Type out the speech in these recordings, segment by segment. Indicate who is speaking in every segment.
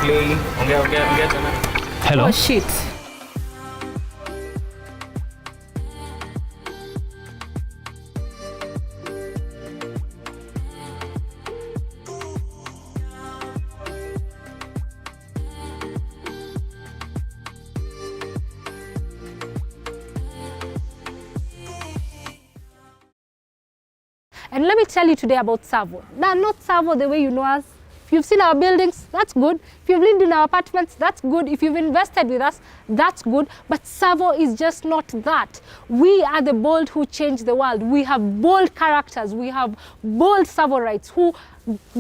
Speaker 1: clearly.
Speaker 2: Hello.
Speaker 3: Oh shit. And let me tell you today about Savo. Now, not Savo the way you know us. If you've seen our buildings, that's good. If you've lived in our apartments, that's good. If you've invested with us, that's good. But Savo is just not that. We are the bold who change the world. We have bold characters. We have bold Savorites who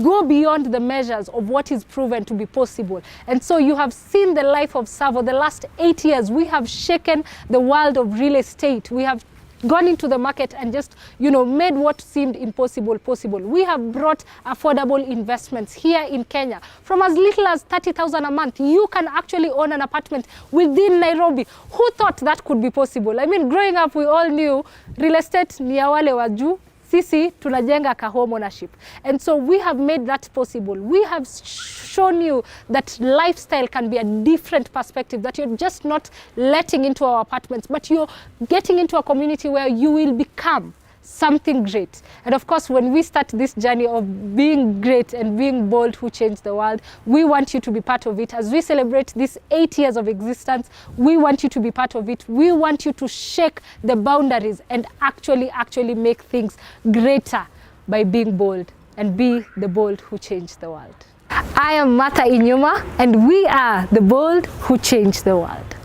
Speaker 3: go beyond the measures of what is proven to be possible. And so you have seen the life of Savo. The last 8 years, we have shaken the world of real estate. We have gone into the market and just, made what seemed impossible possible. We have brought affordable investments here in Kenya. From as little as 30,000 a month, you can actually own an apartment within Nairobi. Who thought that could be possible? I mean, growing up, we all knew real estate ni ya wale wa juu. Sisi tunajenga ka home ownership. And so we have made that possible. We have shown you that lifestyle can be a different perspective, that you're just not letting into our apartments, but you're getting into a community where you will become something great. And of course, when we start this journey of being great and being bold who change the world, we want you to be part of it. As we celebrate these 8 years of existence, we want you to be part of it. We want you to shake the boundaries and actually make things greater by being bold, and be the bold who change the world. I am Martha Inyuma, and we are the bold who change the world.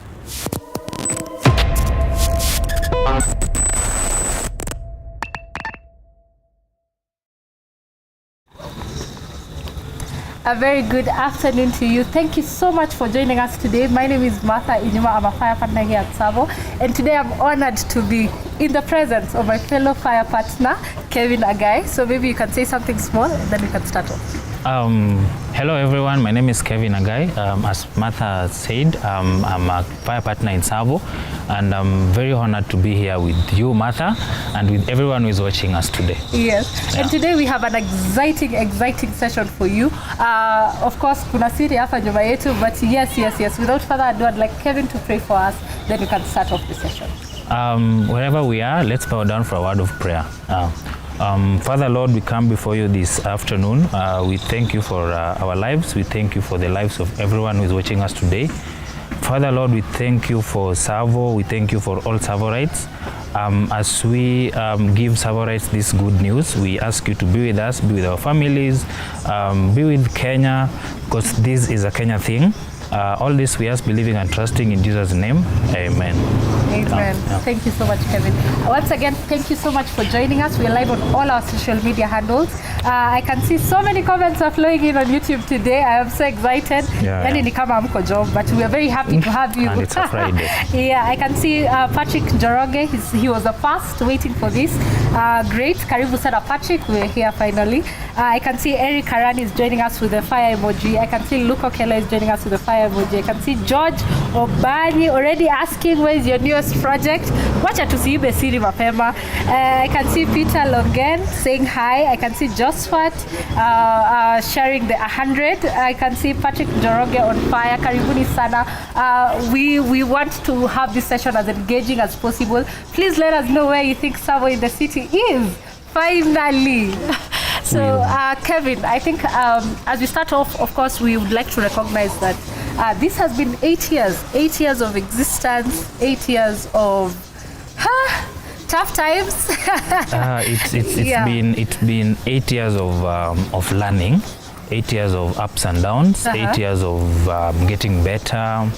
Speaker 3: A very good afternoon to you. Thank you so much for joining us today. My name is Martha Inyuma. I'm a fire partner here at Savo, and today I'm honored to be in the presence of my fellow fire partner, Kevin Agai. So maybe you can say something small, then we can start off.
Speaker 2: Hello everyone, my name is Kevin Agai. As Martha said, I'm a fire partner in Savo, and I'm very honored to be here with you, Martha, and with everyone who is watching us today.
Speaker 3: Yes, and today we have an exciting session for you. Of course, kuna siri hapa nyuma yetu, but yes. Without further ado, I'd like Kevin to pray for us, then we can start off the session.
Speaker 2: Wherever we are, let's bow down for a word of prayer. Father Lord, we come before you this afternoon. We thank you for our lives. We thank you for the lives of everyone who is watching us today. Father Lord, we thank you for Savo. We thank you for all Savorites. As we give Savorites this good news, we ask you to be with us, be with our families, be with Kenya, because this is a Kenya thing. All this we ask, believing and trusting in Jesus' name. Amen.
Speaker 3: Amen. Thank you so much, Kevin. Once again, thank you so much for joining us. We're live on all our social media handles. I can see so many comments are flowing in on YouTube today. I am so excited. Ni kama hamko job, but we are very happy to have you.
Speaker 2: And it's a Friday.
Speaker 3: Yeah, I can see Patrick Njoroge. He was the first waiting for this. Great. Karibu sana, Patrick. We're here finally. I can see Eric Karani is joining us with the fire emoji. I can see Luke Okela is joining us with the fire emoji. I can see George Obani already asking where is your newest project. Wacha tusiibe siri mapema. I can see Peter Longen saying hi. I can see Josphat sharing the 100. I can see Patrick Njoroge on fire. Karibuni sana. We want to have this session as engaging as possible. Please let us know where you think Savo in the city is. Finally. So, Kevin, I think as we start off, of course, we would like to recognize that this has been 8 years. 8 years of existence, 8 years of tough times.
Speaker 2: It's been 8 years of learning, 8 years of ups and downs, 8 years of getting better.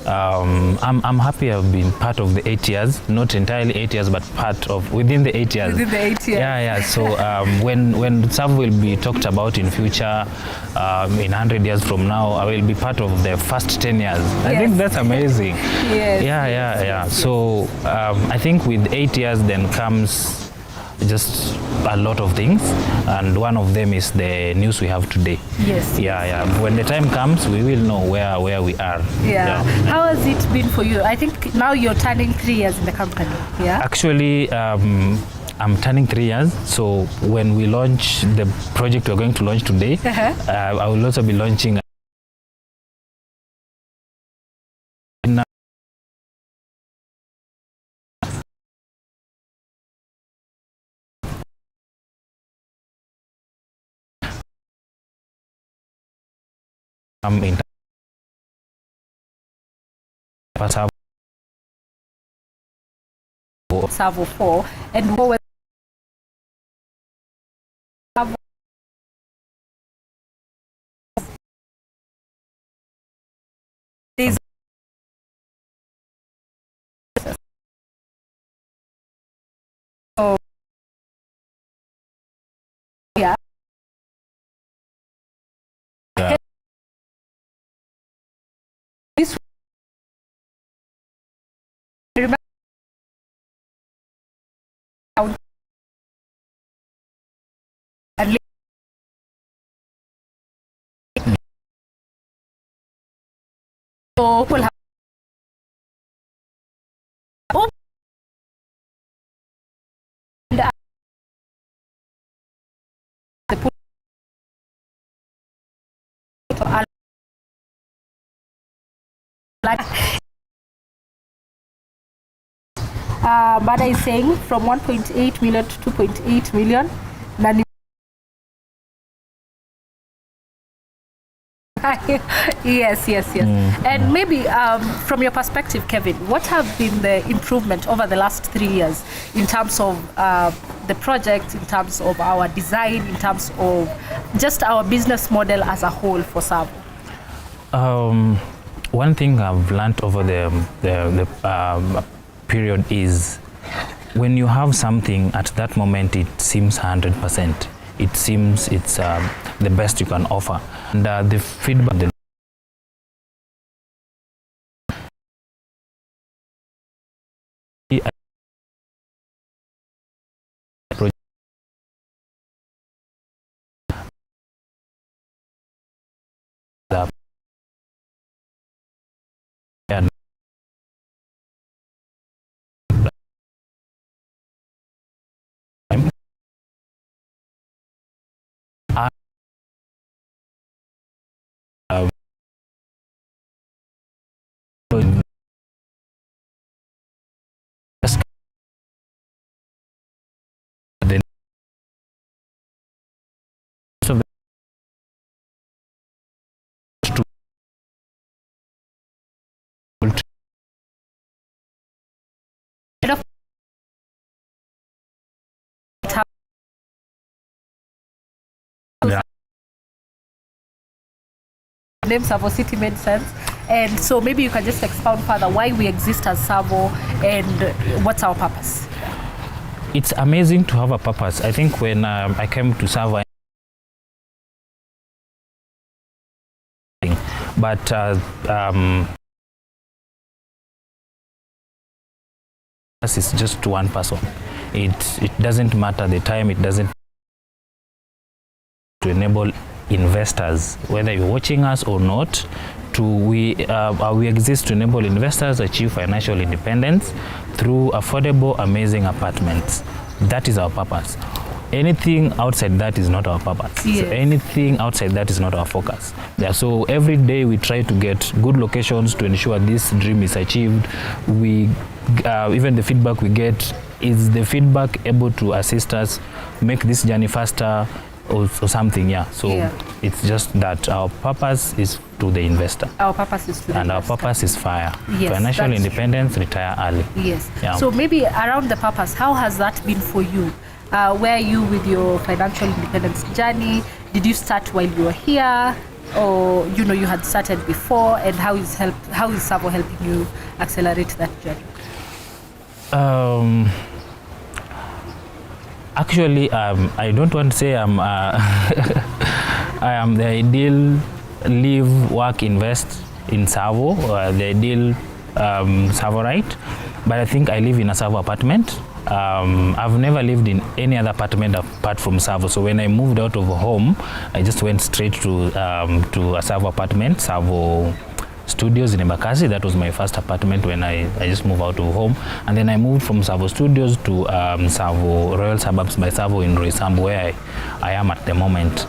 Speaker 2: I'm happy I've been part of the 8 years, not entirely 8 years, but part of within the 8 years.
Speaker 3: Within the 8 years.
Speaker 2: Yeah. So when Savo will be talked about in future, in 100 years from now, I will be part of the first 10 years. Yes. I think that's amazing.
Speaker 3: Yes.
Speaker 2: Yeah. So I think with 8 years then comes just a lot of things, and one of them is the news we have today.
Speaker 3: Yes.
Speaker 2: Yeah. When the time comes, we will know where we are.
Speaker 3: Yeah. How has it been for you? I think now you're turning 3 years in the company. Yeah.
Speaker 2: Actually, I'm turning 3 years. So when we launch the project we're going to launch today, I will also be launching in Savo.
Speaker 3: Savo 4 and what was these yeah.
Speaker 2: Yeah.
Speaker 3: This remember and so we'll have opened the pool to our Mada is saying from 1.8 million to 2.8 million. Yes. And maybe from your perspective, Kevin, what have been the improvement over the last 3 years in terms of the project, in terms of our design, in terms of just our business model as a whole for Savo?
Speaker 2: One thing I've learned over the period is when you have something at that moment, it seems 100%. It seems it's the best you can offer. And the feedback,
Speaker 3: name Savo City made sense, and so maybe you can just expound further why we exist as Savo and what's our purpose.
Speaker 2: It's amazing to have a purpose. I think when I came to Savo, but it's just one person. It doesn't matter the time. It doesn't to enable investors, whether you're watching us or not, we exist to enable investors achieve financial independence through affordable, amazing apartments. That is our purpose. Anything outside that is not our purpose.
Speaker 3: Yes.
Speaker 2: So anything outside that is not our focus. Yeah, so every day we try to get good locations to ensure this dream is achieved. We even the feedback we get is the feedback able to assist us make this journey faster or something. Yeah, so it's just that our purpose is to the investor.
Speaker 3: Our purpose is to the
Speaker 2: and
Speaker 3: investor.
Speaker 2: Our purpose is fire.
Speaker 3: Yes,
Speaker 2: financial independence, true. Retire early.
Speaker 3: Yes.
Speaker 2: Yeah.
Speaker 3: So maybe around the purpose, how has that been for you? Where are you with your financial independence journey? Did you start while you were here, or you had started before? And how is Savo helping you accelerate that journey?
Speaker 2: Actually, I don't want to say I'm I am the ideal live, work, invest in Savo, the ideal Savoite, but I think I live in a Savo apartment. I've never lived in any other apartment apart from Savo. So when I moved out of home, I just went straight to a Savo apartment, Savo Studios in Embakasi. That was my first apartment when I just moved out of home. And then I moved from Savo Studios to Savo Royal Suburbs by Savo in Roysambu, where I am at the moment.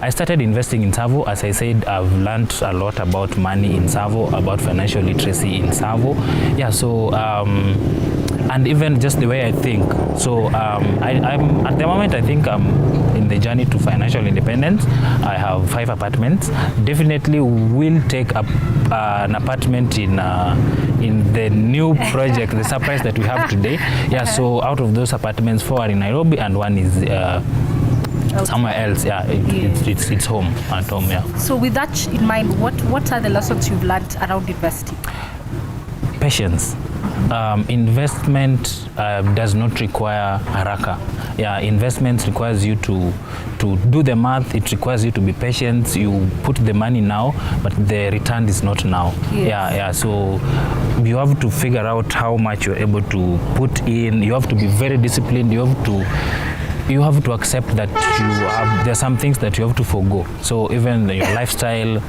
Speaker 2: I started investing in Savo. As I said, I've learned a lot about money in Savo, about financial literacy in Savo. Yeah, so and even just the way I think. So I'm at the moment, I think I'm in in the journey to financial independence. I have 5 apartments. Definitely will take up an apartment in the new project, the surprise that we have today. Yeah, so out of those apartments, 4 are in Nairobi and 1 is somewhere else. Yeah, it's home, at home. Yeah.
Speaker 3: So with that in mind, what are the lessons you've learned around investing?
Speaker 2: Patience. Investment does not require haraka. Yeah, investment requires you to do the math. It requires you to be patient. You put the money now, but the return is not now.
Speaker 3: Yes.
Speaker 2: Yeah. So you have to figure out how much you're able to put in. You have to be very disciplined. You have to accept that there are some things that you have to forgo. So even your lifestyle,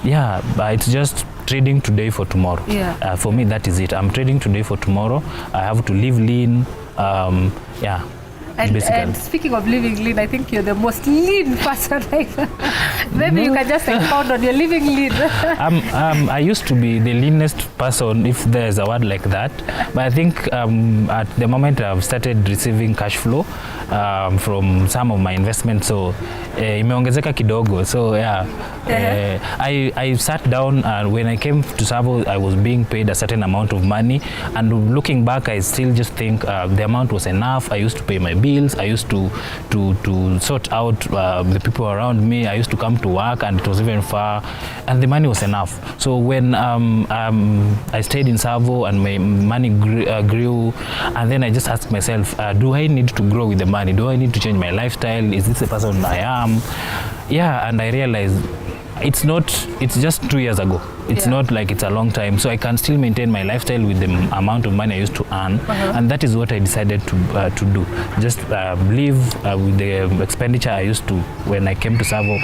Speaker 2: it's just trading today for tomorrow.
Speaker 3: Yeah.
Speaker 2: For me, that is it. I'm trading today for tomorrow. I have to live lean.
Speaker 3: And speaking of living lean, I think you're the most lean person. Maybe you can just expound on your living lean.
Speaker 2: I used to be the leanest person, if there's a word like that. But I think at the moment I've started receiving cash flow from some of my investments. So imeongezeka kidogo. So I sat down and when I came to Savo, I was being paid a certain amount of money. And looking back, I still just think the amount was enough. I used to pay my bills. I used to sort out the people around me. I used to come to work and it was even far, and the money was enough. So when I stayed in Savo and my money grew, and then I just asked myself, do I need to grow with the money? Do I need to change my lifestyle? Is this the person I am? Yeah, and I realized it's just 2 years ago. It's not like it's a long time, so I can still maintain my lifestyle with the amount of money I used to earn. And that is what I decided to do. Just live with the expenditure I used to when I came to Savo.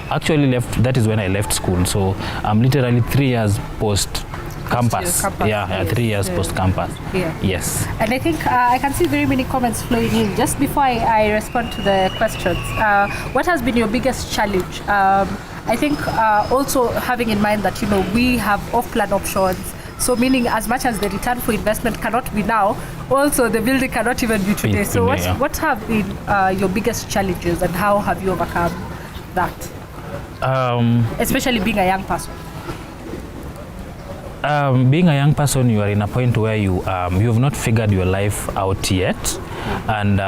Speaker 2: Actually that is when I left school, so I'm literally 3 years post campus. 3 years post campus. Yes.
Speaker 3: And I think I can see very many comments flowing in. Just before I respond to the questions, what has been your biggest challenge? I think also having in mind that we have off-plan options. So meaning as much as the return for investment cannot be now, also the building cannot even be today. So what have been your biggest challenges and how have you overcome that? Especially being a young person.
Speaker 2: Being a young person, you are in a point where you have not figured your life out yet, and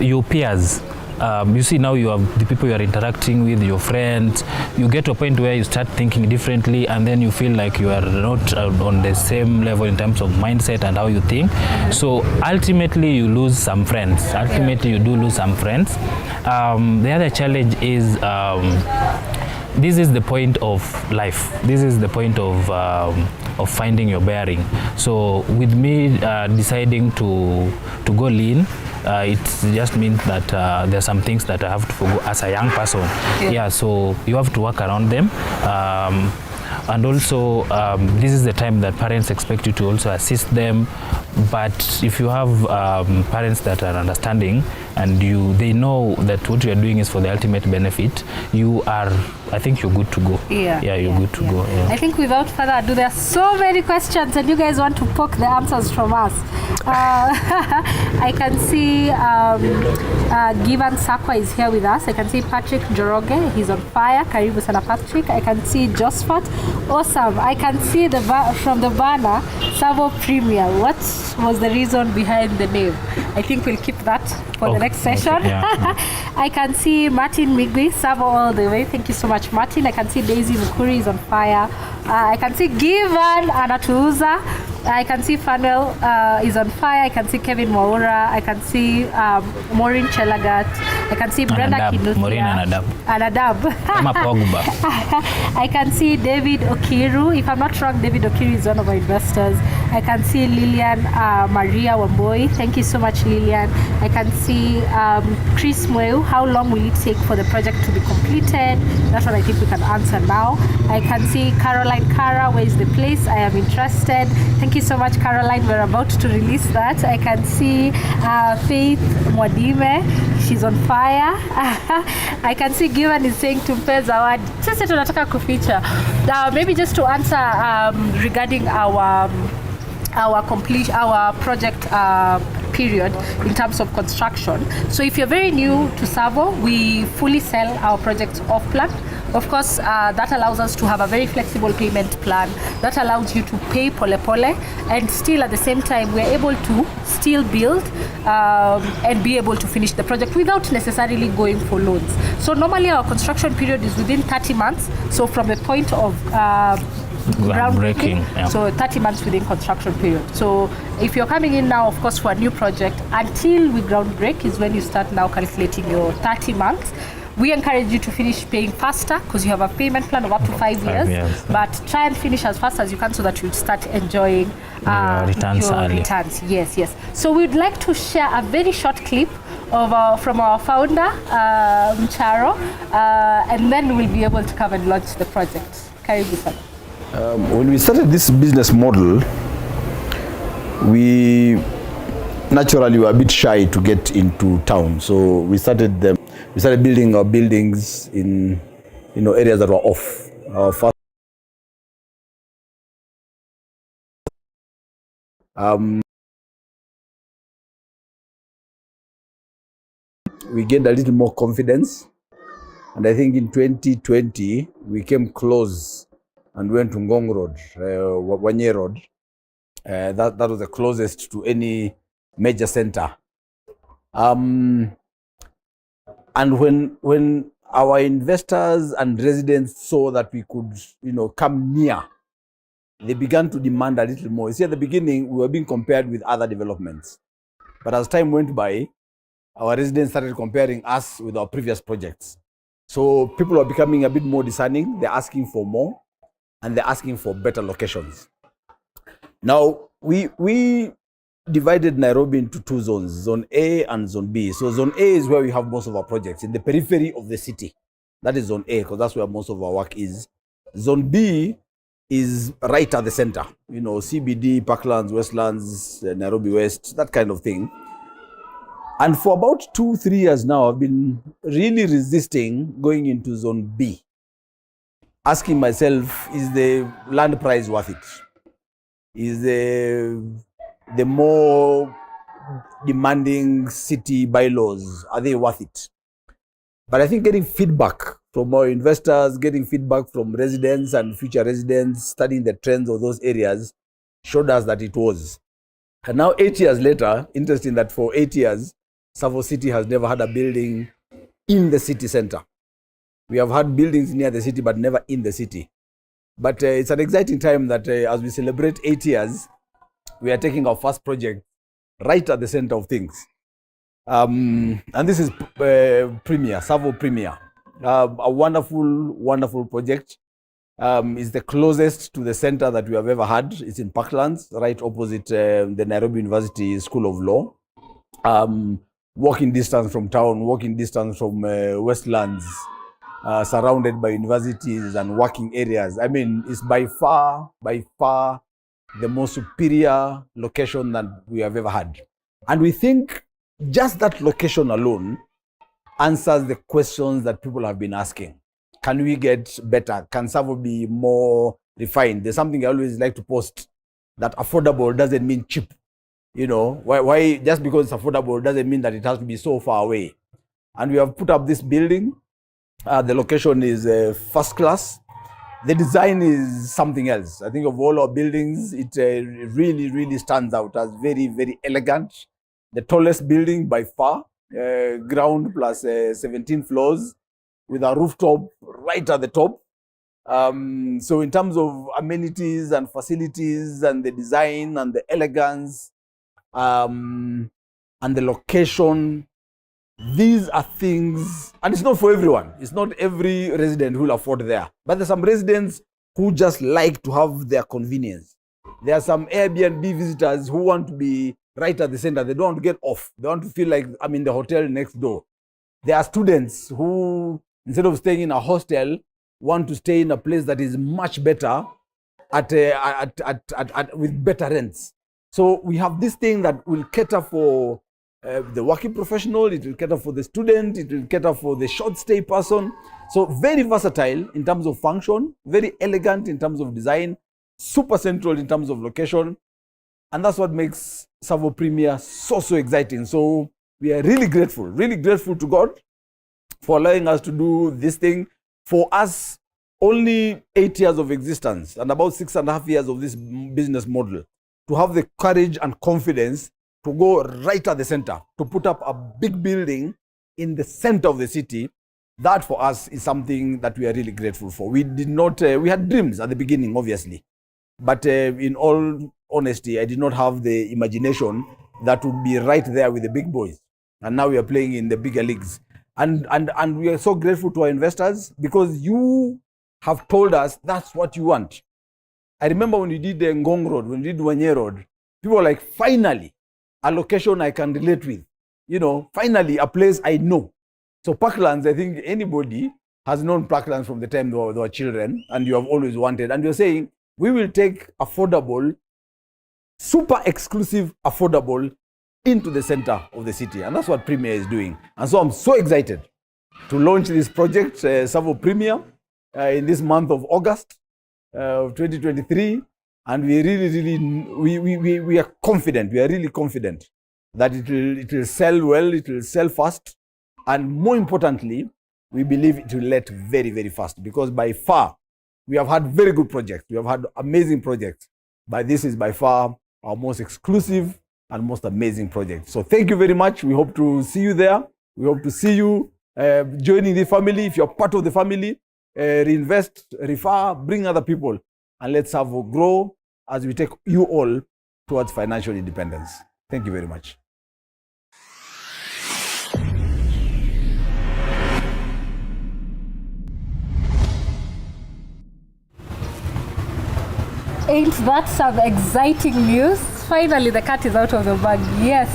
Speaker 2: your peers. You see now you have the people you are interacting with, your friends. You get to a point where you start thinking differently, and then you feel like you are not on the same level in terms of mindset and how you think. So ultimately you lose some friends. You do lose some friends. The other challenge is this is the point of life. This is the point of finding your bearing. So with me deciding to go lean, it just means that there are some things that I have to forgo as a young person. So you have to work around them. And also this is the time that parents expect you to also assist them. But if you have parents that are understanding and they know that what you are doing is for the ultimate benefit, I think you're good to go. You're good to go.
Speaker 3: I think without further ado, there are so many questions and you guys want to poke the answers from us. I can see Givan Sakwa is here with us. I can see Patrick Joroge, he's on fire. Karibu sana Patrick. I can see Josephat. Awesome. I can see from the banner, Savo Premier. What was the reason behind the name? I think we'll keep that for the next session. I can see Martin Migwi, Savo all the way. Thank you so much, Martin. I can see Daisy Mukuri is on fire. I can see Givan Anatuuza. I can see Funnel is on fire. I can see Kevin Mwaura. I can see Maureen Chelagat. I can see Brenda Kinuthia. Anadab. I can see David Okiru. If I'm not wrong, David Okiru is one of our investors. I can see Lilian Maria Wamboi. Thank you so much, Lilian. I can see Chris Mweu. How long will it take for the project to be completed? That's what I think we can answer now. I can see Caroline Kara. Where is the place? I am interested. Thank you so much, Caroline. We're about to release that. I can see Faith Mwadime. She's on fire. I can see Given is saying tumpe zawadi. Sasa tunataka kuficha. Maybe just to answer regarding our project period in terms of construction. So if you're very new to Savo, we fully sell our projects off plan. Of course, that allows us to have a very flexible payment plan that allows you to pay pole pole, and still at the same time we're able to still build and be able to finish the project without necessarily going for loans. So normally our construction period is within 30 months. So from the point of groundbreaking, so 30 months within construction period. So if you're coming in now, of course, for a new project, until we ground break is when you start now calculating your 30 months. We encourage you to finish paying faster because you have a payment plan of up to 5 years. But try and finish as fast as you can so that you start enjoying
Speaker 2: returns
Speaker 3: your
Speaker 2: early.
Speaker 3: returns. Yes, yes. So we'd like to share a very short clip of from our founder, Mcharo, and then we'll be able to come and launch the project. Karibu sana.
Speaker 1: When we started this business model, we naturally were a bit shy to get into town. So we started building our buildings in areas that were off. Our first we gained a little more confidence, and I think in 2020 we came close and went to Ngong Road, Wanye Road. That was the closest to any major center. And when our investors and residents saw that we could, come near, they began to demand a little more. You see, at the beginning, we were being compared with other developments. But as time went by, our residents started comparing us with our previous projects. So people are becoming a bit more discerning. They're asking for more, and they're asking for better locations. Now, we divided Nairobi into two zones, Zone A and Zone B. So Zone A is where we have most of our projects, in the periphery of the city. That is Zone A, because that's where most of our work is. Zone B is right at the center, CBD, Parklands, Westlands, Nairobi West, that kind of thing. And for about 2-3 years now, I've been really resisting going into Zone B, asking myself, is the land price worth it? Is the more demanding city bylaws, are they worth it? But I think getting feedback from our investors, getting feedback from residents and future residents, studying the trends of those areas, showed us that it was. And now 8 years later, interesting that for 8 years, Savo City has never had a building in the city center. We have had buildings near the city, but never in the city. But it's an exciting time that as we celebrate 8 years, we are taking our first project right at the center of things. And this is Premier, Savo Premier. A wonderful, wonderful project. It's the closest to the center that we have ever had. It's in Parklands, right opposite the Nairobi University School of Law. Walking distance from town, walking distance from Westlands, surrounded by universities and working areas. I mean, it's by far the most superior location that we have ever had. And we think just that location alone answers the questions that people have been asking. Can we get better? Can Savo be more refined? There's something I always like to post, that affordable doesn't mean cheap. Why just because it's affordable doesn't mean that it has to be so far away. And we have put up this building. The location is first class. The design is something else. I think of all our buildings, it really, really stands out as very, very elegant. The tallest building by far, ground plus 17 floors with a rooftop right at the top. So in terms of amenities and facilities and the design and the elegance and the location, these are things, and it's not for everyone. It's not every resident who will afford there. But there's some residents who just like to have their convenience. There are some Airbnb visitors who want to be right at the center. They don't want to get off. They want to feel like I'm in the hotel next door. There are students who, instead of staying in a hostel, want to stay in a place that is much better with better rents. So we have this thing that will cater for the working professional, it will cater for the student, it will cater for the short stay person. So very versatile in terms of function, very elegant in terms of design, super central in terms of location. And that's what makes Savo Premier so exciting. So we are really grateful to God for allowing us to do this thing. For us, only 8 years of existence and about 6.5 years of this business model, to have the courage and confidence to go right at the center, to put up a big building in the center of the city, that for us is something that we are really grateful for. We did not, we had dreams at the beginning, obviously, but in all honesty, I did not have the imagination that would be right there with the big boys. And now we are playing in the bigger leagues. And we are so grateful to our investors because you have told us that's what you want. I remember when we did the Ngong Road, when we did Wanye Road, people were like, finally, a location I can relate with. You know, finally, a place I know. So Parklands, I think anybody has known Parklands from the time they were children, and you have always wanted. And you're saying, we will take affordable, super exclusive affordable into the center of the city. And that's what Premier is doing. And so I'm so excited to launch this project, Savo Premier, in this month of August of 2023. And we really, we are confident, we are really confident that it will sell well, it will sell fast. And more importantly, we believe it will let very fast, because by far, we have had very good projects. We have had amazing projects, but this is by far our most exclusive and most amazing project. So thank you very much. We hope to see you there. We hope to see you joining the family. If you're part of the family, reinvest, refer, bring other people, and let's Savo grow as we take you all towards financial independence. Thank you very much.
Speaker 3: Ain't that some exciting news? Finally, the cat is out of the bag. Yes,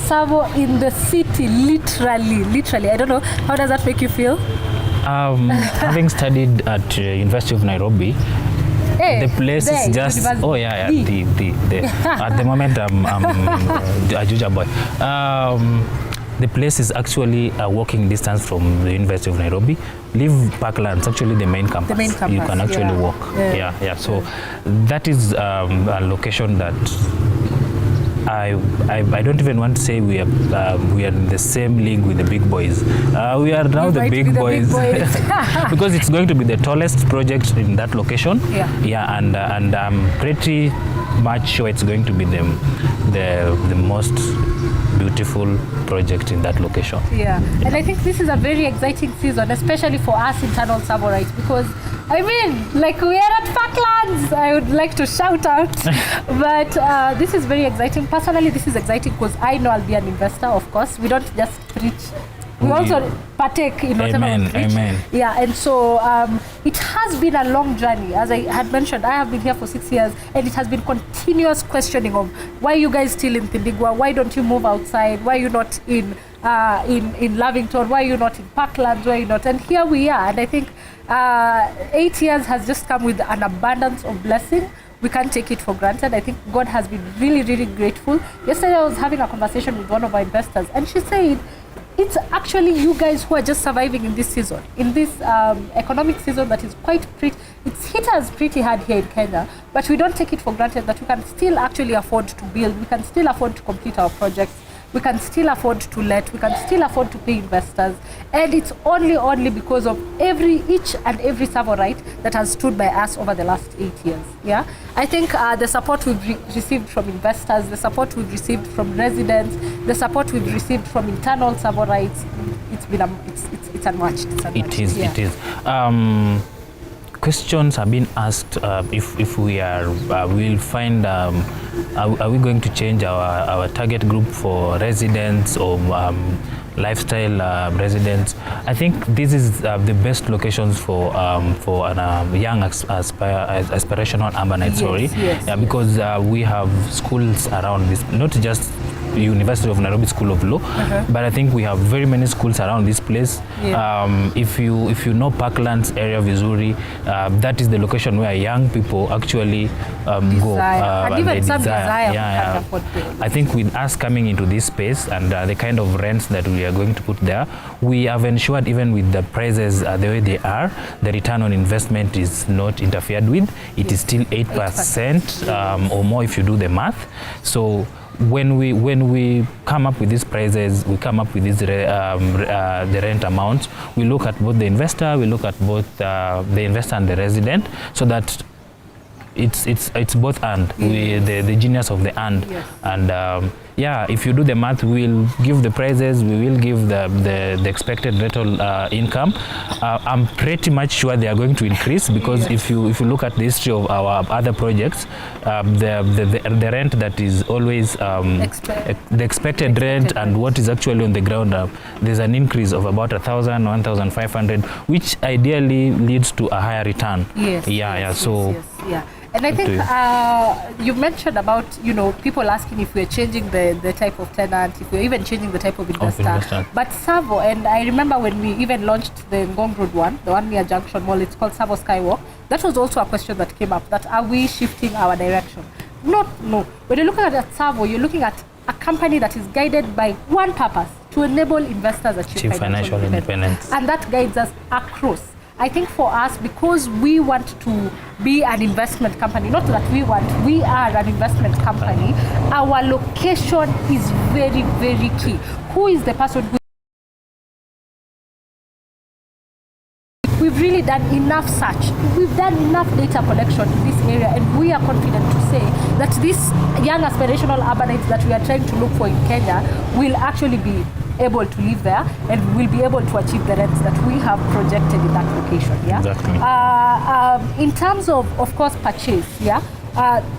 Speaker 3: Savo in the city, literally. I don't know, how does that make you feel?
Speaker 2: Having studied at University of Nairobi, the place is just university. Oh yeah, the at the moment I'm a Juja boy. The place is actually a walking distance from the University of Nairobi. Leave Parklands, actually the main campus. You can actually walk. Yeah. So that is a location that I don't even want to say we are in the same league with the big boys. We are now the big boys, because it's going to be the tallest project in that location. Yeah, and I'm pretty much sure it's going to be the most beautiful project in that location.
Speaker 3: Yeah, and I think this is a very exciting season, especially for us internal Savorites, because I mean, like, we are at Parklands. I would like to shout out, but this is very exciting. Personally, this is exciting because I know I'll be an investor. Of course, we don't just preach. We also partake in whatever we preach.
Speaker 2: Amen.
Speaker 3: Yeah, and so it has been a long journey. As I had mentioned, I have been here for 6 years, and it has been continuous questioning of why you guys still in Tindigwa? Why don't you move outside? Why are you not in Lavington? Why are you not in Parklands? Why are you not? And here we are. And I think 8 years has just come with an abundance of blessing. We can't take it for granted. I think God has been really grateful. Yesterday I was having a conversation with one of our investors, and she said, it's actually you guys who are just surviving in this season, in this economic season that is it's hit us pretty hard here in Kenya, but we don't take it for granted that we can still actually afford to build, we can still afford to complete our projects, we can still afford to let, we can still afford to pay investors, and it's only because of each and every Savorite that has stood by us over the last 8 years. Yeah, I think the support we've received from investors, the support we've received from residents, the support we've received from internal Savorites, it's unmatched.
Speaker 2: It is. Questions have been asked if we will find, are we going to change our target group for residents or lifestyle residents? I think this is the best locations for young aspirational urbanites.
Speaker 3: Yes.
Speaker 2: Yeah, because we have schools around this, not just University of Nairobi School of Law, but I think we have very many schools around this place. If you know Parklands area, Vizuri, that is the location where young people actually go.
Speaker 3: And even some desire.
Speaker 2: I think with us coming into this space and the kind of rents that we are going to put there, we have ensured even with the prices the way they are, the return on investment is not interfered with. It is still 8% or more if you do the math. So when we come up with these prices, we come up with these the rent amounts. We look at both the investor, we look at both the investor and the resident, so that it's both and the genius of the and. And if you do the math, we'll give the prices, we will give the expected rental income. I'm pretty much sure they are going to increase, because if you look at the history of our other projects, the rent that is always the expected rent and what is actually on the ground, there's an increase of about 1,000, 1,500, which ideally leads to a higher return.
Speaker 3: And I think you mentioned about, people asking if we're changing the type of tenant, if we're even changing the type of investor. But Savo, and I remember when we even launched the Ngong Road one, the one near Junction Mall, it's called Savo Skywalk. That was also a question that came up, that are we shifting our direction? No. When you're looking at Savo, you're looking at a company that is guided by one purpose, to enable investors achieve financial independence. And that guides us across. I think for us, because we want to be an investment company, not that we are an investment company, our location is very, very key. Who is the person who... We've really done enough search. We've done enough data collection in this area, and we are confident to say that these young aspirational urbanites that we are trying to look for in Kenya will actually be able to live there and will be able to achieve the rents that we have projected in that location.
Speaker 2: Exactly.
Speaker 3: In terms of course, purchase,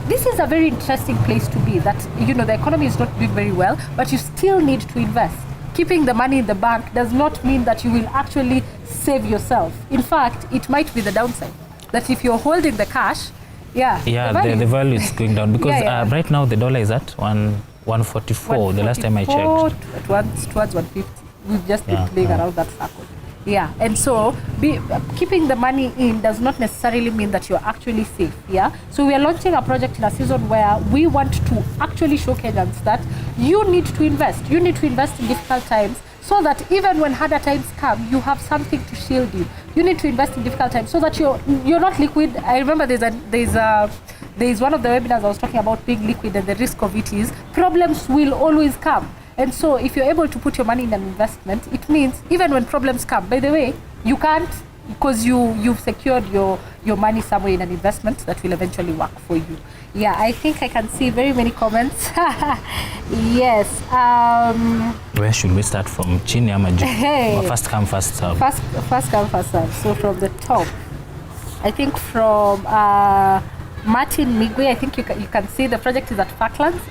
Speaker 3: this is a very interesting place to be. That the economy is not doing very well, but you still need to invest. Keeping the money in the bank does not mean that you will actually save yourself. In fact, it might be the downside. That if you're holding the cash,
Speaker 2: the value is going down, because right now the dollar is at 144, the last time I checked.
Speaker 3: Towards 150. We've just been playing around that circle. And so keeping the money in does not necessarily mean that you're actually safe. So we are launching a project in a season where we want to actually show Kenyans that you need to invest. You need to invest in difficult times, so that even when harder times come, you have something to shield you. You need to invest in difficult times so that you're not liquid. I remember there's one of the webinars I was talking about being liquid, and the risk of it is problems will always come. And so if you're able to put your money in an investment, it means even when problems come, by the way, you can't, because you've secured your money somewhere in an investment that will eventually work for you. I think I can see very many comments. Yes.
Speaker 2: Where should we start from? Chini ama juu? First come, first serve.
Speaker 3: First come, first serve. So from the top, I think from Martin Migwe, I think you can see the project is at Parklands.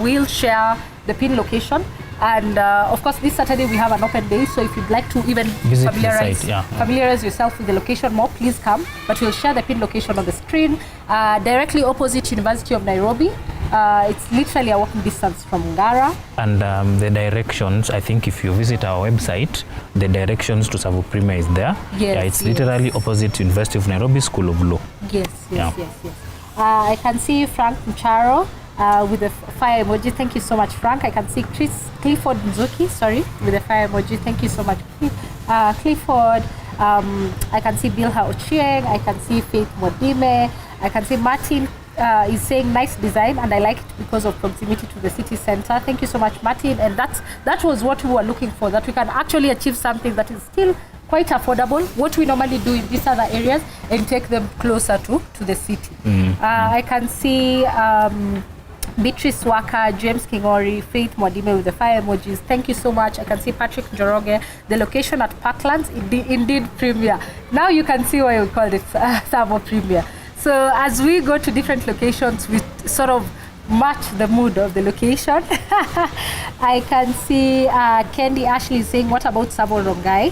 Speaker 3: We'll share the pin location. And of course, this Saturday we have an open day. So if you'd like to even
Speaker 2: visit
Speaker 3: familiarize yourself with the location more, please come. But we'll share the pin location on the screen. Directly opposite University of Nairobi. It's literally a walking distance from Ngara.
Speaker 2: And the directions, I think if you visit our website, the directions to Savo Premier is there. It's literally opposite University of Nairobi School of Law.
Speaker 3: Yes. I can see Frank Mcharo with the fire emoji. Thank you so much, Frank. I can see Clifford Nzuki, with the fire emoji. Thank you so much, Clifford. I can see Bilha Ochieng. I can see Faith Modime. I can see Martin is saying nice design, and I like it because of proximity to the city center. Thank you so much, Martin. And that was what we were looking for, that we can actually achieve something that is still quite affordable, what we normally do in these other areas, and take them closer to the city. I can see Beatrice Waka, James Kingori, Faith Mwadime with the fire emojis. Thank you so much. I can see Patrick Njoroge. The location at Parklands, indeed Premier. Now you can see why we called it Savo Premier. So as we go to different locations, we sort of match the mood of the location. I can see Candy Ashley saying, what about Savo Rongai?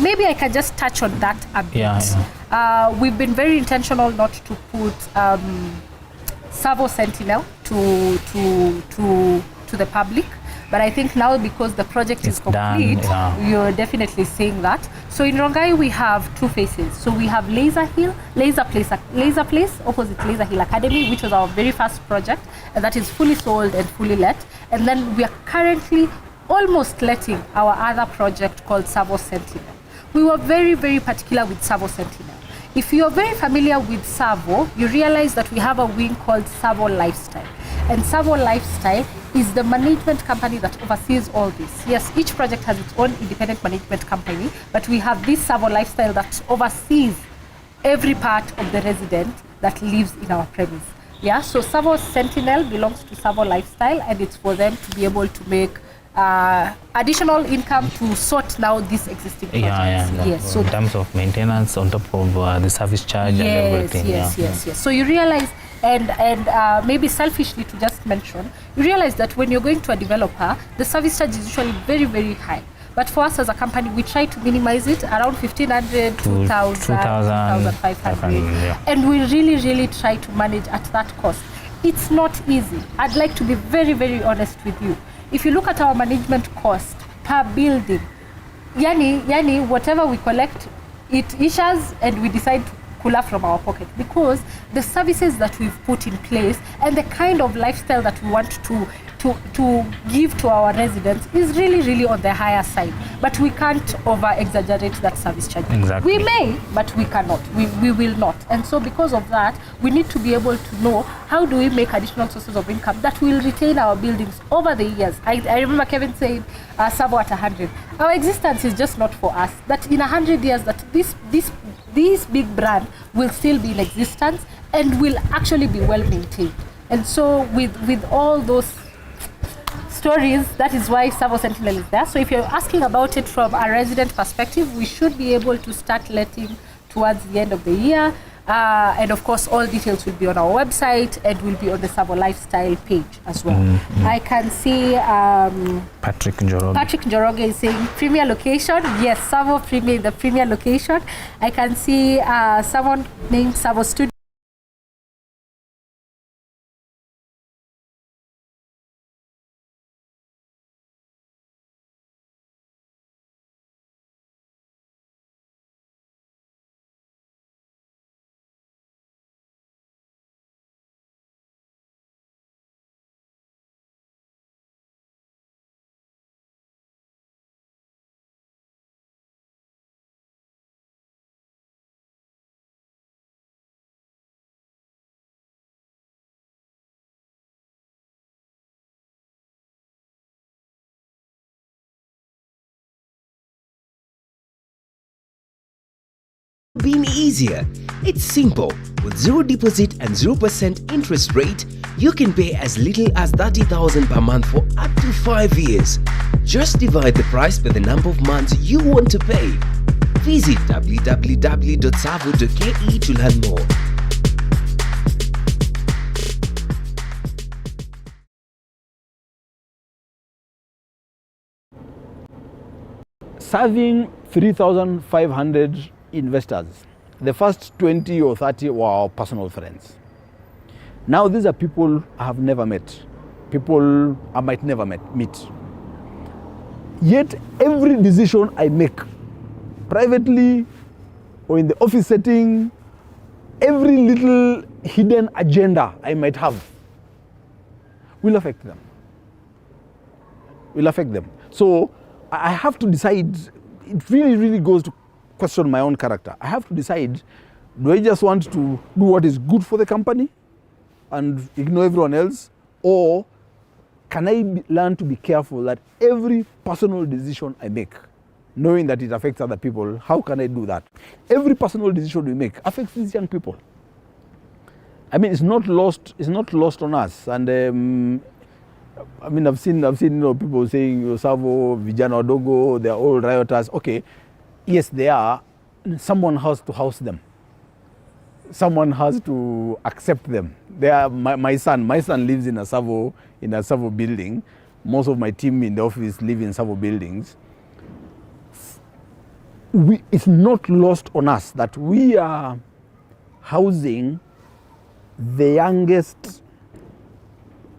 Speaker 3: Maybe I can just touch on that a bit. We've been very intentional not to put Savo Sentinel to
Speaker 4: to the public. But I think now, because the project is complete, you're definitely seeing that. So in Rongai, we have two phases. So we have Laser Place, opposite Laser Hill Academy, which was our very first project, and that is fully sold and fully let. And then we are currently almost letting our other project called Savo Sentinel. We were very, very particular with Savo Sentinel. If you're very familiar with Savo, you realize that we have a wing called Savo Lifestyle. And Savo Lifestyle is the management company that oversees all this. Yes, each project has its own independent management company, but we have this Savo Lifestyle that oversees every part of the resident that lives in our premise. Yeah, so Savo Sentinel belongs to Savo Lifestyle, and it's for them to be able to make additional income to sort now this existing projects.
Speaker 2: Yes. So in terms of maintenance on top of the service charge and everything.
Speaker 4: Yes. So you realize, and maybe selfishly to just mention, you realize that when you're going to a developer, the service charge is usually very, very high. But for us as a company, we try to minimize it around 1,500, 2,000, 2,500. And we really, really try to manage at that cost. It's not easy. I'd like to be very, very honest with you. If you look at our management cost per building, yani whatever we collect, it issues and we decide to pull up from our pocket, because the services that we've put in place and the kind of lifestyle that we want to give to our residents is really, really on the higher side. But we can't over-exaggerate that service charge.
Speaker 2: Exactly.
Speaker 4: We may, but we cannot. We will not. And so because of that, we need to be able to know how do we make additional sources of income that will retain our buildings over the years. I remember Kevin saying, Savo at 100. Our existence is just not for us. That in 100 years, that this big brand will still be in existence and will actually be well maintained. And so with all those stories, that is why Savo Sentinel is there. So if you're asking about it from a resident perspective, we should be able to start letting towards the end of the year. And of course, all details will be on our website and will be on the Savo Lifestyle page as well. I can see
Speaker 2: Patrick
Speaker 4: Njoroge is saying premier location. Yes, Savo premier, the premier location. I can see someone named Savo Studio.
Speaker 5: Been easier. It's simple. With zero deposit and 0% interest rate, you can pay as little as 30,000 per month for up to 5 years. Just divide the price by the number of months you want to pay. Visit www.savo.ke to learn more.
Speaker 1: Serving 3,500 investors. The first 20 or 30 were our personal friends. Now these are people I have never met, people I might never meet. Yet every decision I make, privately or in the office setting, every little hidden agenda I might have will affect them. So I have to decide. It really, really goes to question my own character. I have to decide, do I just want to do what is good for the company and ignore everyone else? Or can I learn to be careful that every personal decision I make, knowing that it affects other people, how can I do that? Every personal decision we make affects these young people. I mean, it's not lost on us. And I mean, I've seen people saying, Savo, Vijana Wadogo, they're all rioters. Okay. Yes, they are. Someone has to house them. Someone has to accept them. They are my son. My son lives in a Savo building. Most of my team in the office live in Savo buildings. It's not lost on us that we are housing the youngest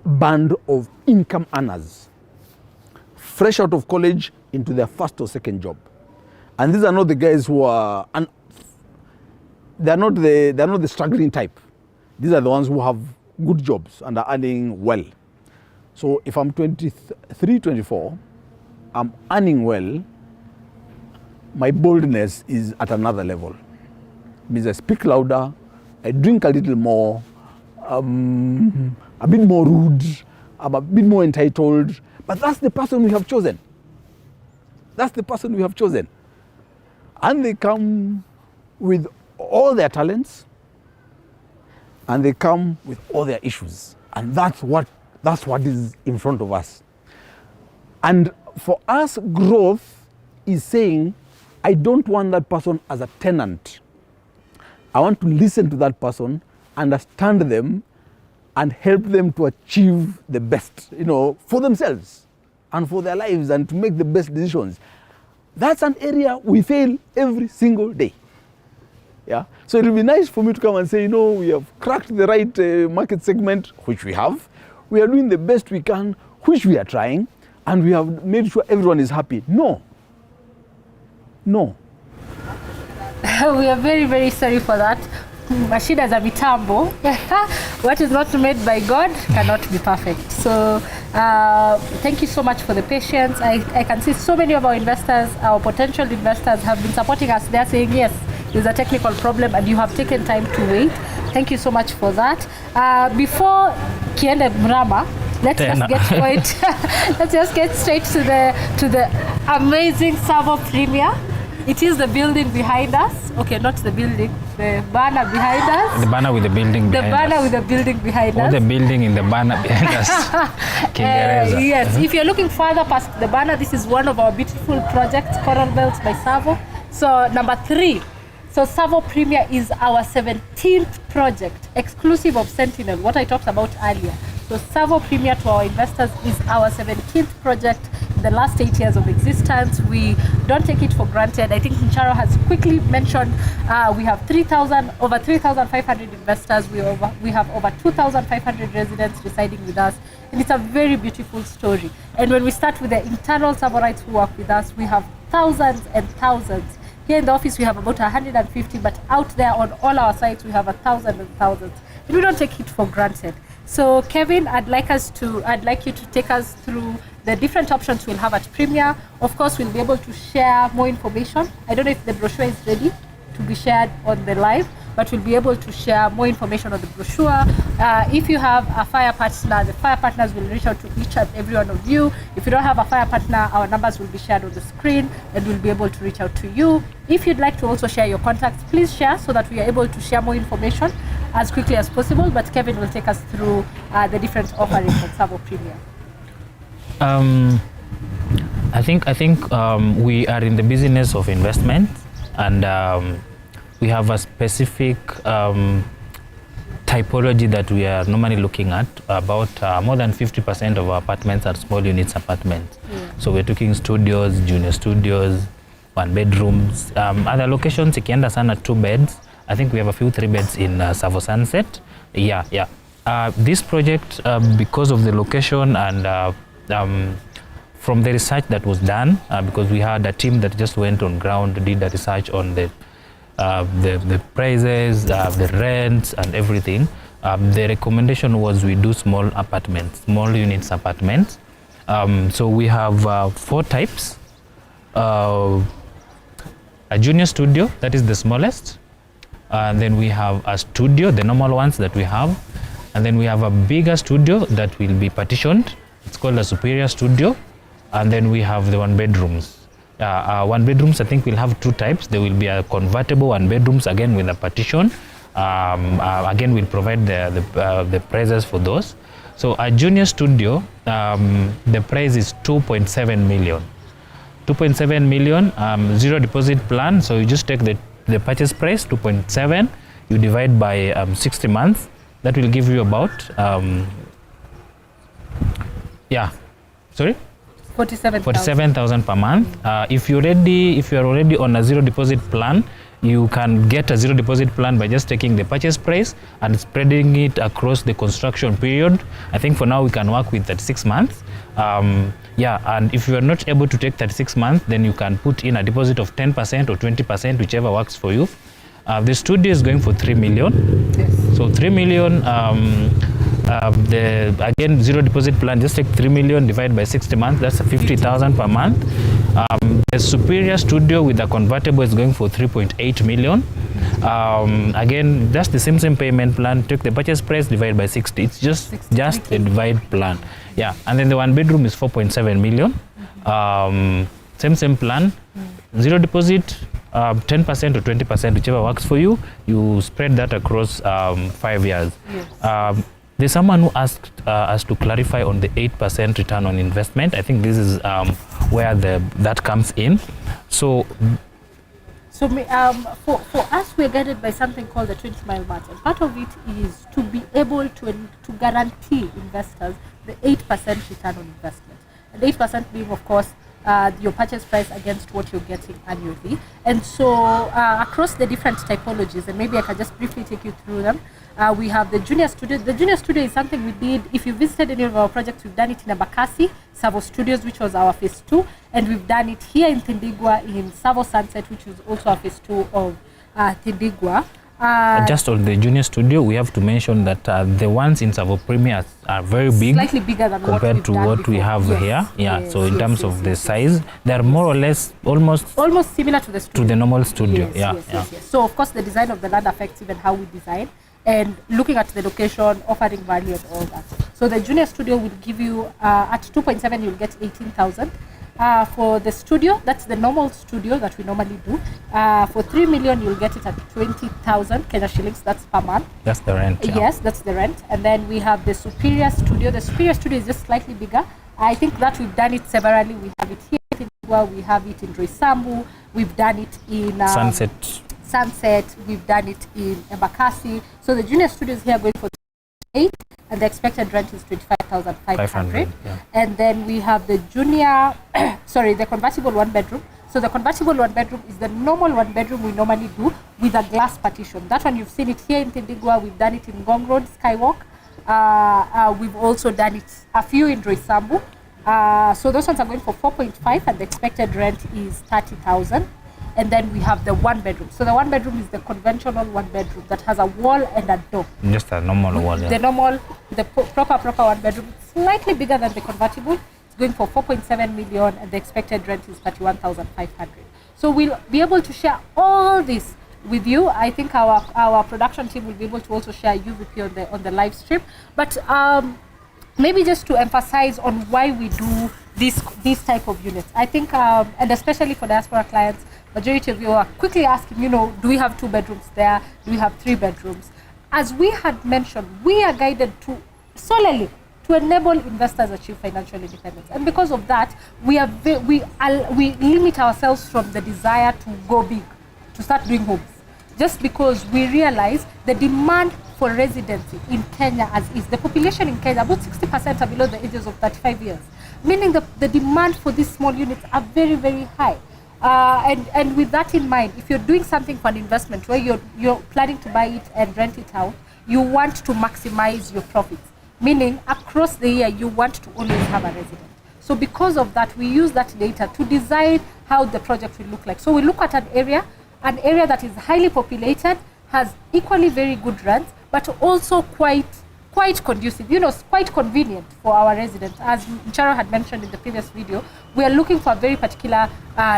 Speaker 1: band of income earners, fresh out of college into their first or second job. And these are not the guys who are, they're not the struggling type. These are the ones who have good jobs and are earning well. So if I'm 23, 24, I'm earning well, my boldness is at another level. It means I speak louder, I drink a little more, a bit more rude, I'm a bit more entitled, but that's the person we have chosen. That's the person we have chosen. And they come with all their talents, and they come with all their issues. And that's what is in front of us. And for us, growth is saying, I don't want that person as a tenant. I want to listen to that person, understand them, and help them to achieve the best, for themselves and for their lives, and to make the best decisions. That's an area we fail every single day. Yeah. So it will be nice for me to come and say, we have cracked the right market segment, which we have. We are doing the best we can, which we are trying, and we have made sure everyone is happy. No.
Speaker 4: We are very, very sorry for that. Mashida za mitambo. What is not made by God cannot be perfect. So thank you so much for the patience. I can see so many of our investors, our potential investors, have been supporting us. They are saying, yes, there's a technical problem, and you have taken time to wait. Thank you so much for that. Before Kiende Mrama, let's just get straight to the amazing Savo Premier. It is the building behind us. Okay, not the building, the banner behind us.
Speaker 2: The banner with the building behind us.
Speaker 4: The banner with the building behind us.
Speaker 2: Or the building in the banner behind us.
Speaker 4: Yes, if you're looking further past the banner, this is one of our beautiful projects, Coral Belts by Savo. So number 3. So Savo Premier is our 17th project, exclusive of Sentinel, what I talked about earlier. So Savo Premier to our investors is our 17th project in the last 8 years of existence. We don't take it for granted. I think Ncharo has quickly mentioned we have over 3,500 investors. We have over 2,500 residents residing with us. And it's a very beautiful story. And when we start with the internal Savorites who work with us, we have thousands and thousands. Here in the office, we have about 150, but out there on all our sites, we have 1,000 and thousands. And we don't take it for granted. So Kevin, I'd like you to take us through the different options we'll have at Premier. Of course, we'll be able to share more information. I don't know if the brochure is ready to be shared on the live, but we'll be able to share more information on the brochure. If you have a fire partner, the fire partners will reach out to each and every one of you. If you don't have a fire partner, our numbers will be shared on the screen, and we'll be able to reach out to you. If you'd like to also share your contacts, please share so that we are able to share more information as quickly as possible. But Kevin will take us through the different offerings of Savo Premier.
Speaker 2: I think we are in the business of investment, and we have a specific typology that we are normally looking at. About more than 50% of our apartments are small units apartments. Yeah. So we're talking studios, junior studios, 1 bedrooms. Other locations, ikienda sana 2 beds. I think we have a few 3 beds in Savo Sunset. Yeah. This project, because of the location and from the research that was done, because we had a team that just went on ground, did the research on the prices, the rents and everything. The recommendation was we do small units apartments. So we have 4 types. A junior studio, that is the smallest. Then we have a studio, the normal ones that we have. And then we have a bigger studio that will be partitioned. It's called a superior studio. And then we have the 1 bedrooms. 1 bedrooms, I think we'll have 2 types. There will be a convertible 1 bedrooms, again with a partition. Again, we'll provide the prices for those. So a junior studio, the price is 2.7 million. 2.7 million, 0 deposit plan. So you just take the purchase price, 2.7, you divide by 60 months. That will give you about, 47,000 per month. If you are already on a 0 deposit plan, You can get a zero deposit plan by just taking the purchase price and spreading it across the construction period. I think for now we can work with 36 months. Yeah, and if you are not able to take 36 months, then you can put in a deposit of 10% or 20%, whichever works for you. The studio is going for 3 million.
Speaker 4: Yes.
Speaker 2: So 3 million, again, zero deposit plan, just take 3 million divided by 60 months, that's 50,000 per month. The superior studio with a convertible is going for 3.8 million. Again, that's the same payment plan. Take the purchase price divided by 60. It's just a divide plan. Yeah, and then the one bedroom is 4.7 million. Same plan. Zero deposit, 10% or 20%, whichever works for you. You spread that across 5 years.
Speaker 4: Yes.
Speaker 2: There's someone who asked us to clarify on the 8% return on investment. I think this is where that comes in. So
Speaker 4: for us, we're guided by something called the 20-mile march. And part of it is to be able to guarantee investors the 8% return on investment. And 8% being, of course, your purchase price against what you're getting annually. And so across the different typologies, and maybe I can just briefly take you through them. We have the junior studio. The junior studio is something we did. If you visited any of our projects, we've done it in Abakasi, Savo Studios, which was our phase 2, and we've done it here in Tindigwa in Savo Sunset, which is also a phase 2 of Tindigwa.
Speaker 2: Just on the junior studio, we have to mention that the ones in Savo Premier are very big,
Speaker 4: slightly bigger than
Speaker 2: compared to what we have here. Yeah, yes, so in terms of the size, they're more or less almost
Speaker 4: similar to the studio.
Speaker 2: To the normal studio.
Speaker 4: Yes. So of course the design of the land affects even how we design, and looking at the location, offering value and all that. So the junior studio will give you at 2.7 you'll get 18,000. For the studio, that's the normal studio that we normally do. For 3 million, you'll get it at 20,000 Kenya shillings. That's per month.
Speaker 2: That's the rent. Yeah.
Speaker 4: Yes, that's the rent. And then we have the superior studio. The superior studio is just slightly bigger. I think that we've done it severally. We have it here in Tindigwa, we have it in Roysambu, we've done it in Sunset, we've done it in Embakasi. So the junior studio is here going for 8, and the expected rent is 25,500.
Speaker 2: Yeah.
Speaker 4: And then we have the junior, the convertible 1 bedroom. So the convertible 1 bedroom is the normal 1 bedroom we normally do with a glass partition. That one you've seen it here in Tindigwa. We've done it in Gong Road, Skywalk. We've also done it a few in Roysambu. So those ones are going for 4.5, and the expected rent is 30,000. And then we have the 1 bedroom. So the 1 bedroom is the conventional 1 bedroom that has a wall and a door.
Speaker 2: Just a normal wall. Yeah.
Speaker 4: The proper 1 bedroom, slightly bigger than the convertible. It's going for 4.7 million, and the expected rent is 31,500. So we'll be able to share all this with you. I think our production team will be able to also share UVP on the live stream. But maybe just to emphasize on why we do these type of units. I think, and especially for diaspora clients, majority of you are quickly asking, do we have 2 bedrooms there? Do we have 3 bedrooms? As we had mentioned, we are guided to solely to enable investors achieve financial independence. And because of that, we limit ourselves from the desire to go big, to start doing homes. Just because we realize the demand for residency in Kenya as is. The population in Kenya, about 60% are below the ages of 35 years. Meaning the demand for these small units are very, very high. And with that in mind, if you're doing something for an investment where you're planning to buy it and rent it out, you want to maximize your profits. Meaning across the year, you want to always have a resident. So because of that, we use that data to decide how the project will look like. So we look at an area that is highly populated, has equally very good rents, but also quite conducive, quite convenient for our residents. As Charo had mentioned in the previous video, we are looking for a very particular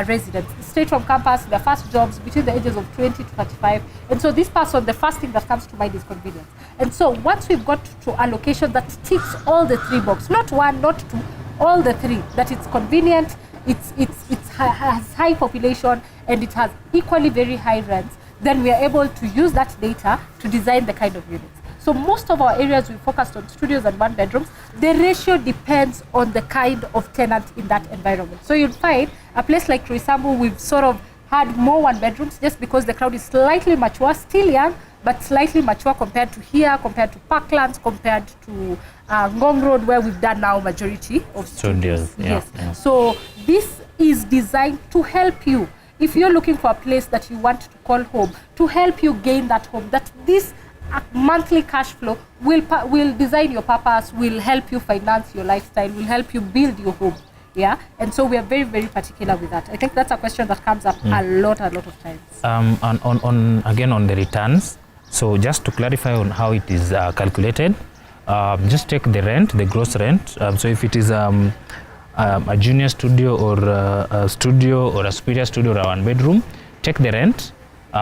Speaker 4: residents, straight from campus, their first jobs between the ages of 20 to 35. And so this person, the first thing that comes to mind is convenience. And so once we've got to a location that ticks all the 3 boxes, not 1, not 2, all the 3, that it's convenient, it has high population, and it has equally very high rents, then we are able to use that data to design the kind of units. So most of our areas we focused on studios and 1 bedrooms. The ratio depends on the kind of tenant in that environment. So you'll find a place like Roysambu, we've sort of had more 1 bedrooms just because the crowd is slightly mature, still young, but slightly mature compared to here, compared to Parklands, compared to Ngong Road, where we've done now majority of studios.
Speaker 2: Yes.
Speaker 4: So this is designed to help you if you're looking for a place that you want to call home, to help you gain that home, that this monthly cash flow will design your purpose, will help you finance your lifestyle, will help you build your home. Yeah, and so we are very, very particular with that. I think that's a question that comes up a lot of times.
Speaker 2: Again, on the returns, so just to clarify on how it is calculated, just take the rent, the gross rent. So if it is a junior studio or a studio or a superior studio or a one bedroom, take the rent,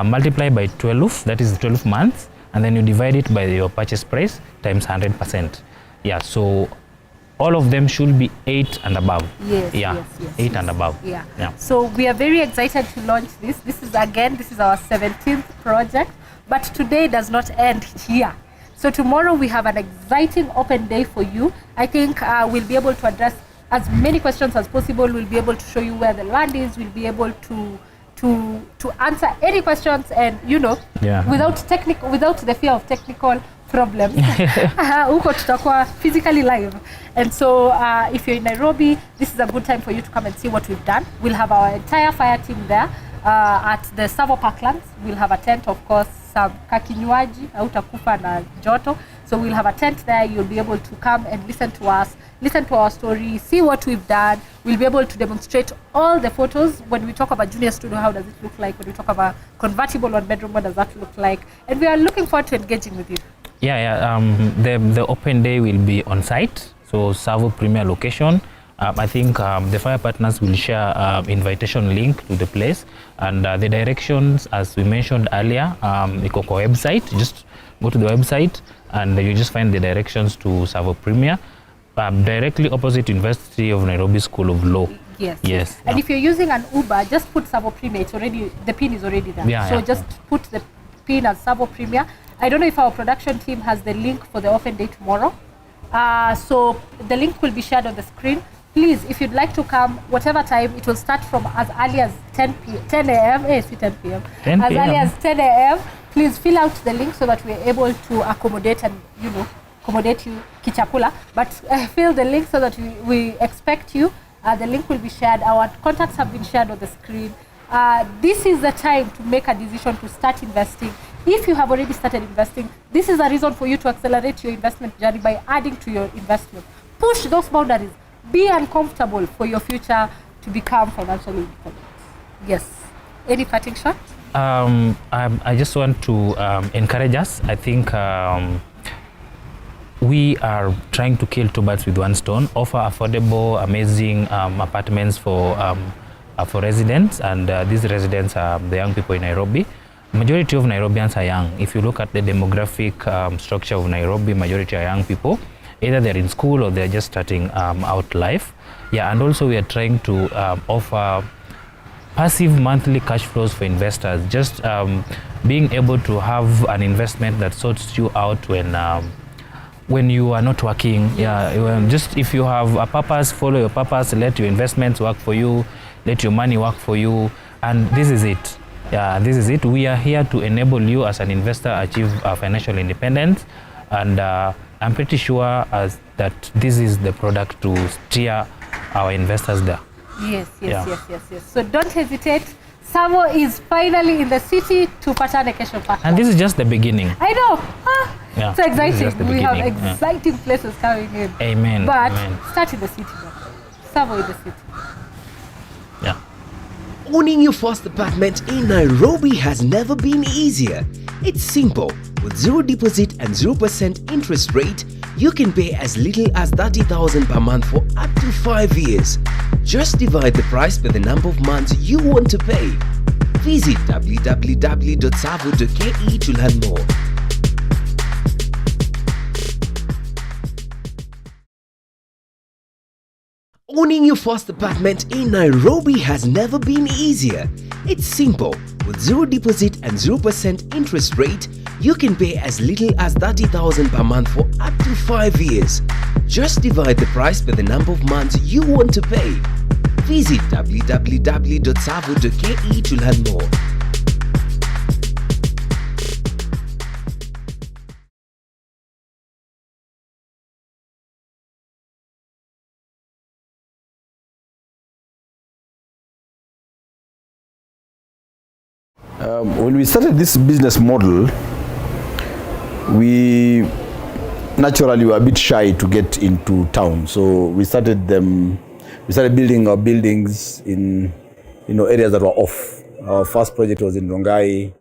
Speaker 2: multiply by 12, that is 12 months, and then you divide it by your purchase price times 100%. Yeah, so all of them should be 8 and above.
Speaker 4: Yes,
Speaker 2: yeah,
Speaker 4: yes,
Speaker 2: 8 and above.
Speaker 4: Yeah.
Speaker 2: Yeah.
Speaker 4: So we are very excited to launch this. This is our 17th project, but today does not end here. So tomorrow we have an exciting open day for you. I think we'll be able to address as many questions as possible. We'll be able to show you where the land is. We'll be able to answer any questions, and without the fear of technical problems. Huko tutakuwa physically live. And so if you're in Nairobi, this is a good time for you to come and see what we've done. We'll have our entire fire team there at the Savo Parklands. We'll have a tent, of course, some kakinywaji, hautakufa na joto. So we'll have a tent there. You'll be able to come and listen to us, listen to our story, see what we've done. We'll be able to demonstrate all the photos. When we talk about junior studio, how does it look like? When we talk about convertible one bedroom, what does that look like? And we are looking forward to engaging with you.
Speaker 2: The open day will be on site, so Savo Premier location. I think the fire partners will share invitation link to the place, and the directions, as we mentioned earlier, iko kwa website. Just go to the website and you just find the directions to Savo Premier, directly opposite University of Nairobi School of Law.
Speaker 4: Yes. And if you're using an Uber, just put Savo Premier. It's already, the pin is already there. Just put the pin as Savo Premier. I don't know if our production team has the link for the open day tomorrow. So the link will be shared on the screen. Please, if you'd like to come, whatever time, it will start from as early as 10 a.m. As early as 10 a.m. Please fill out the link so that we're able to accommodate and, accommodate you kichakula. But fill the link so that we expect you. The link will be shared. Our contacts have been shared on the screen. This is the time to make a decision to start investing. If you have already started investing, this is a reason for you to accelerate your investment journey by adding to your investment. Push those boundaries. Be uncomfortable for your future to become financially independent. Yes. Any parting shot? I just want to encourage us. I think we are trying to kill two birds with one stone, offer affordable, amazing apartments for residents, and these residents are the young people in Nairobi. Majority of Nairobians are young. If you look at the demographic structure of Nairobi, majority are young people. Either they're in school or they're just starting out life. Yeah, and also we are trying to offer passive monthly cash flows for investors. Just being able to have an investment that sorts you out when you are not working. Just if you have a purpose, follow your purpose. Let your investments work for you. Let your money work for you. And this is it. This is it. We are here to enable you as an investor achieve financial independence, and I'm pretty sure that this is the product to steer our investors there. Yes. So don't hesitate. Savo is finally in the city to Patane Kesho Park.
Speaker 2: And this is just the beginning.
Speaker 4: I know. So exciting. We have exciting places coming in.
Speaker 2: Amen.
Speaker 4: But start in the city. Savo in the city.
Speaker 2: Yeah.
Speaker 5: Owning your first apartment in Nairobi has never been easier. It's simple. With zero deposit and 0% interest rate, you can pay as little as 30,000 per month for up to 5 years. Just divide the price by the number of months you want to pay. Visit www.savo.ke to learn more. Owning your first apartment in Nairobi has never been easier. It's simple. With zero deposit and 0% interest rate, you can pay as little as 30,000 per month for up to 5 years. Just divide the price by the number of months you want to pay. Visit www.savo.ke to learn more.
Speaker 1: When we started this business model, we naturally were a bit shy to get into town. So we started building our buildings in areas that were off. Our first project was in Rongai,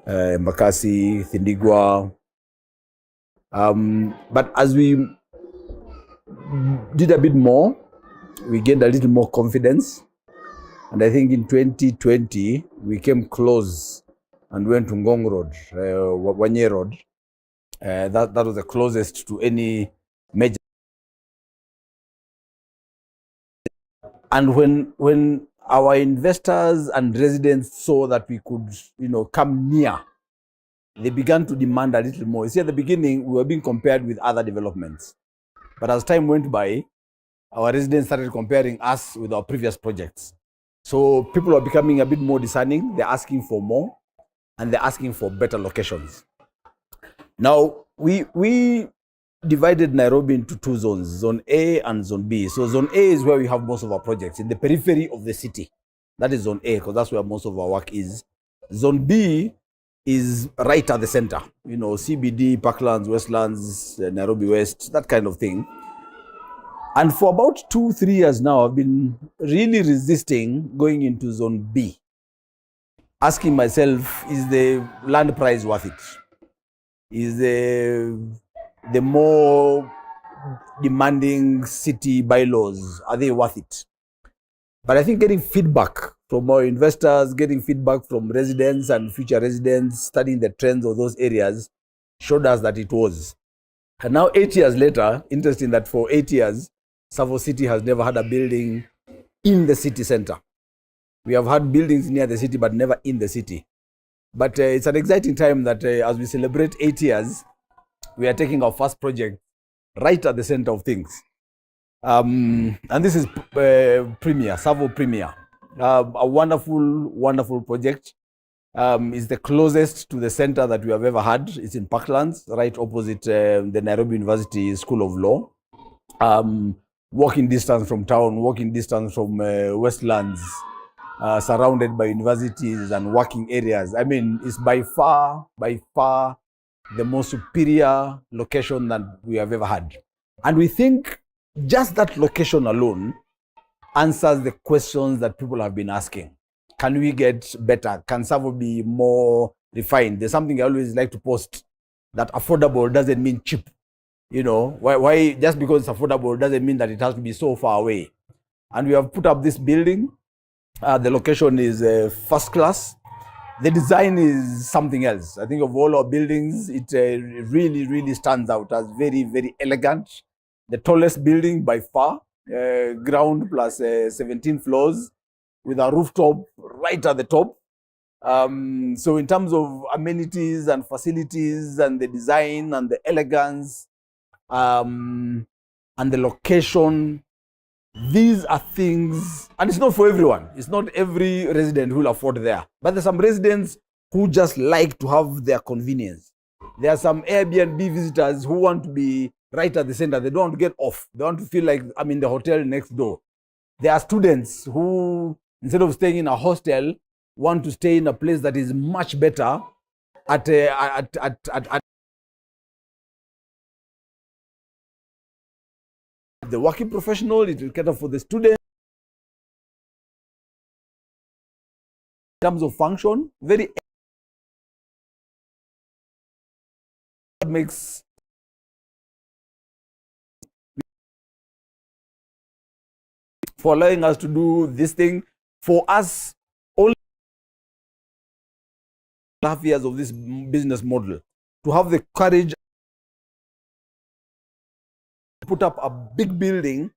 Speaker 1: Mbakasi, Thindigwa. But as we did a bit more, we gained a little more confidence. And I think in 2020, we came close and went to Ngong Road, Wanye Road. That was the closest to any major. And when our investors and residents saw that we could, come near, they began to demand a little more. You see, at the beginning, we were being compared with other developments. But as time went by, our residents started comparing us with our previous projects. So people are becoming a bit more discerning. They're asking for more, and they're asking for better locations. Now, we divided Nairobi into two zones, Zone A and Zone B. So Zone A is where we have most of our projects, in the periphery of the city. That is Zone A, because that's where most of our work is. Zone B is right at the center, CBD, Parklands, Westlands, Nairobi West, that kind of thing. And for about 2-3 years now, I've been really resisting going into Zone B, asking myself, is the land price worth it? Is the more demanding city bylaws, are they worth it? But I think getting feedback from our investors, getting feedback from residents and future residents, studying the trends of those areas, showed us that it was. And now 8 years later, interesting that for 8 years, Savo City has never had a building in the city center. We have had buildings near the city, but never in the city. But it's an exciting time that as we celebrate 8 years, we are taking our first project right at the center of things. And this is Premier, Savo Premier. A wonderful, wonderful project. It's the closest to the center that we have ever had. It's in Parklands, right opposite the Nairobi University School of Law. Walking distance from town, walking distance from Westlands, surrounded by universities and working areas. I mean, it's by far the most superior location that we have ever had. And we think just that location alone answers the questions that people have been asking. Can we get better? Can Savo be more refined? There's something I always like to post, that affordable doesn't mean cheap. Why just because it's affordable doesn't mean that it has to be so far away. And we have put up this building. The location is first class. The design is something else. I think of all our buildings, it really, really stands out as very, very elegant. The tallest building by far, ground plus 17 floors, with a rooftop right at the top. So in terms of amenities and facilities and the design and the elegance, and the location, these are things, and it's not for everyone. It's not every resident who will afford there. But there's some residents who just like to have their convenience. There are some Airbnb visitors who want to be right at the center. They don't want to get off. They want to feel like I'm in the hotel next door. There are students who, instead of staying in a hostel, want to stay in a place that is much better at the working professional. It will cater for the student. In terms of function, very makes for allowing us to do this thing. For us, only half years of this business model, to have the courage to put up a big building.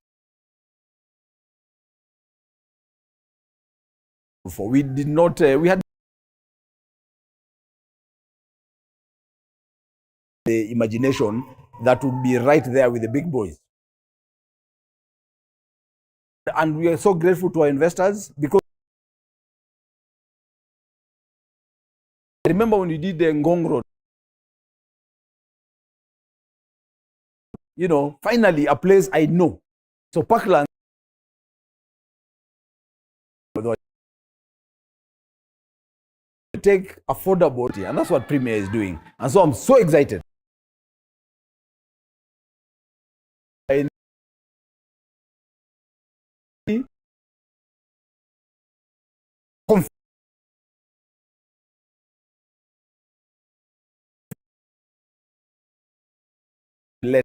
Speaker 1: We did not, we had the imagination that would be right there with the big boys. And we are so grateful to our investors, because I remember when we did the Ngong Road, finally a place I know. So Parkland, take affordability, and that's what Premier is doing. And so I'm so excited. Let